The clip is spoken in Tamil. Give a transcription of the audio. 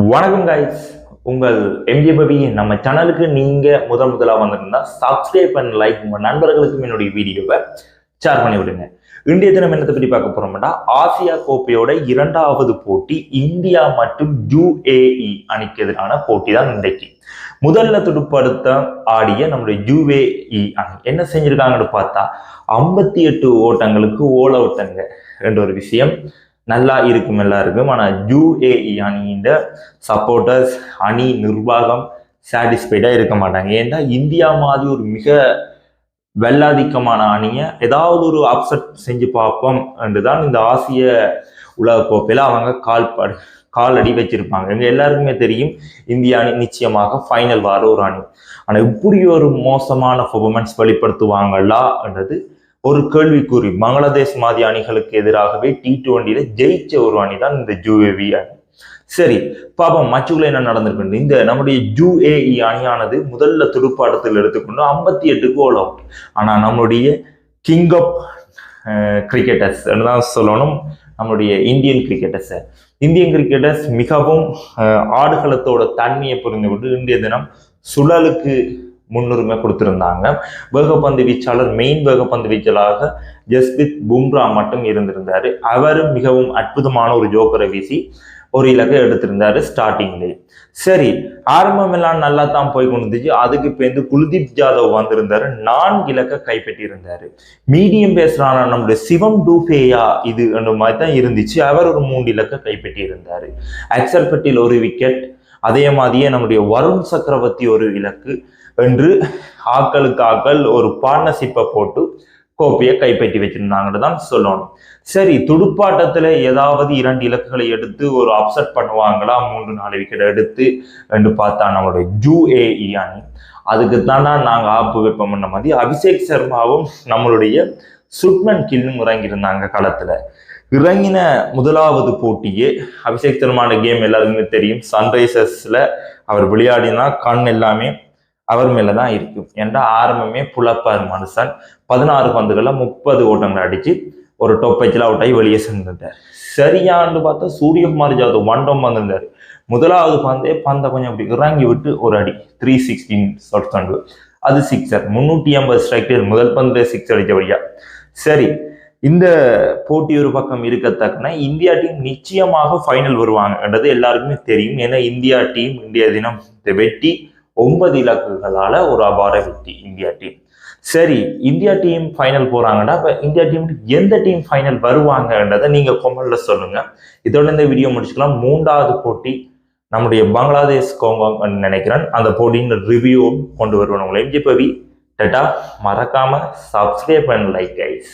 வணக்கம் கைஸ், உங்கள் எம்ஜே பவி. நம்ம சேனலுக்கு நீங்க முதலா வந்திருந்தா சப்ஸ்கிரைப் பண்ண லைக் உங்க நண்பர்களுக்கும் என்னுடைய வீடியோவை ஷேர் பண்ணி விடுங்க. இந்திய தினம் என்னத்தை பற்றி பார்க்க போறோம்னா, ஆசியா கோப்பையோட இரண்டாவது போட்டி இந்தியா மற்றும் UAE அணிக்கு எதிரான போட்டி தான் இன்றைக்கு. முதல்ல துடுப்படுத்த ஆடிய நம்முடைய UAE அணி என்ன செஞ்சிருக்காங்கன்னு பார்த்தா 58 ஓட்டங்களுக்கு ஓல் அவுட்டுங்க. ஒரு விஷயம் நல்லா இருக்கும் எல்லாருக்கும். ஆனால் UAE அணியின் சப்போர்ட்டர்ஸ், அணி நிர்வாகம் சாட்டிஸ்ஃபைடா இருக்க மாட்டாங்க. ஏன்னா இந்தியா மாதிரி ஒரு மிக வெள்ளாதிக்கமான அணியை ஏதாவது ஒரு அப்செட் செஞ்சு பார்ப்போம் என்றுதான் இந்த ஆசிய உலக கோப்பையில அவங்க காலடி வச்சிருப்பாங்க. எங்க எல்லாருக்குமே தெரியும் இந்திய அணி நிச்சயமாக ஃபைனல் வர ஒரு அணி. ஆனா இப்படி ஒரு மோசமான பெர்ஃபார்மன்ஸ் வெளிப்படுத்துவாங்களா என்றது ஒரு கேள்விக்குறி. பங்களாதேஷ் மாதிரி அணிகளுக்கு எதிராகவே T20 ஜெயிச்ச ஒரு அணி தான் இந்த UAE அணி. சரி, பாப்போம் மச்சுக்குள்ள என்ன நடந்திருக்கு. இந்த நம்முடைய UAE அணியானது முதல்ல துடுப்பாட்டத்தில் எடுத்துக்கொண்டு 58 கோல் அவுட். ஆனா நம்மளுடைய கிங் ஆஃப் கிரிக்கெட்டர்ஸ் தான் சொல்லணும், நம்மளுடைய இந்தியன் கிரிக்கெட்டர்ஸ் மிகவும் ஆடுகளத்தோட தன்மையை புரிந்து கொண்டு இன்றைய தினம் சுழலுக்கு முன்னுரிமை கொடுத்திருந்தாங்க. வேகப்பந்து வீச்சாளர், மெயின் வேகப்பந்து வீச்சாளராக ஜஸ்பிரித் பும்ரா மட்டும் இருந்திருந்தாரு. அவரும் மிகவும் அற்புதமான ஒரு ஜோக்கரை வீசி ஒரு இலக்கை எடுத்திருந்தாரு ஸ்டார்டிங்லேயே. சரி, ஆரம்பம் எல்லாம் நல்லா தான் போய் கொண்டுச்சு. அதுக்கு பேருந்து குல்தீப் ஜாதவ் வந்திருந்தாரு, 4 இலக்கை கைப்பற்றி இருந்தாரு. மீடியம் பேசுறான நம்முடைய சிவம் டூபேயா இது மாதிரி தான் இருந்துச்சு. அவர் ஒரு 3 இலக்கை கைப்பற்றி இருந்தாரு. அக்சர் பட்டேல் ஒரு விக்கெட், அதே மாதிரியே நம்முடைய வருண் சக்கரவர்த்தி ஒரு இலக்கு என்று ஆக்கள் ஒரு பார்ட்னர்ஷிப்பை போட்டு கோப்பையை கைப்பற்றி வச்சிருந்தாங்கன்னு தான் சொல்லணும். சரி, துடுப்பாட்டத்துல ஏதாவது 2 இலக்குகளை எடுத்து ஒரு அப்செட் பண்ணுவாங்களா, 3-4 விக்கெட் எடுத்து என்று பார்த்தா நம்மளுடைய UAE அணி அதுக்கு தானா நாங்க ஆப்பு வைப்போம் பண்ண மாதிரி அபிஷேக் சர்மாவும் நம்மளுடைய சுப்மன் கில்லும் இறங்கியிருந்தாங்க களத்துல. இறங்கின முதலாவது போட்டியே அபிஷேக் சர்மான கேம் எல்லாருக்குமே தெரியும். சன்ரைசர்ஸ்ல அவர் விளையாடினா கண் எல்லாமே அவர் மேலதான் இருக்கும். ஏன்னா ஆரம்பமே புலப்பார் மனுஷன். 16 பந்துகள்ல 30 ஓட்டங்களை அடிச்சு ஒரு டாப் பைச்சில் அவுட் ஆகி வெளியே சென்றிருந்தார். சரியான்னு பார்த்தா சூரியகுமார் ஜாதவ் 1 டவுன் வந்திருந்தாரு. முதலாவது பந்தை கொஞ்சம் அப்படி இறங்கி விட்டு ஒரு அடி 316 ஷாட்ஸ் கண்டு, அது சிக்ஸர். 380 ஸ்ட்ரைக் ரேட், முதல் பந்து 6 அடிச்சபடியா. சரி, இந்த போட்டி ஒரு பக்கம் இருக்கத்தக்கன இந்தியா டீம் நிச்சயமாக ஃபைனல் வருவாங்கன்றது எல்லாருக்குமே தெரியும். ஏன்னா இந்தியா டீம் இந்திய தினம் வெற்றி 9 இலக்குகளால ஒரு அபார வெற்றி இந்தியா டீம். சரி, இந்தியா டீம் ஃபைனல் போறாங்கன்னா அப்ப இந்தியா டீம் எந்த டீம் ஃபைனல் வருவாங்கன்றதை நீங்க கமெண்ட்ல சொல்லுங்க. இதோட இந்த வீடியோ முடிச்சுக்கலாம். 3வது போட்டி நம்முடைய பங்களாதேஷ் கோங்கோ நினைக்கிறேன். அந்த போட்டியின் ரிவ்யூ கொண்டு வருவோம். உங்களை எம்ஜே பவி. டட்டா, மறக்காம சப்ஸ்கிரைப் பண்ண லைக் கைஸ்.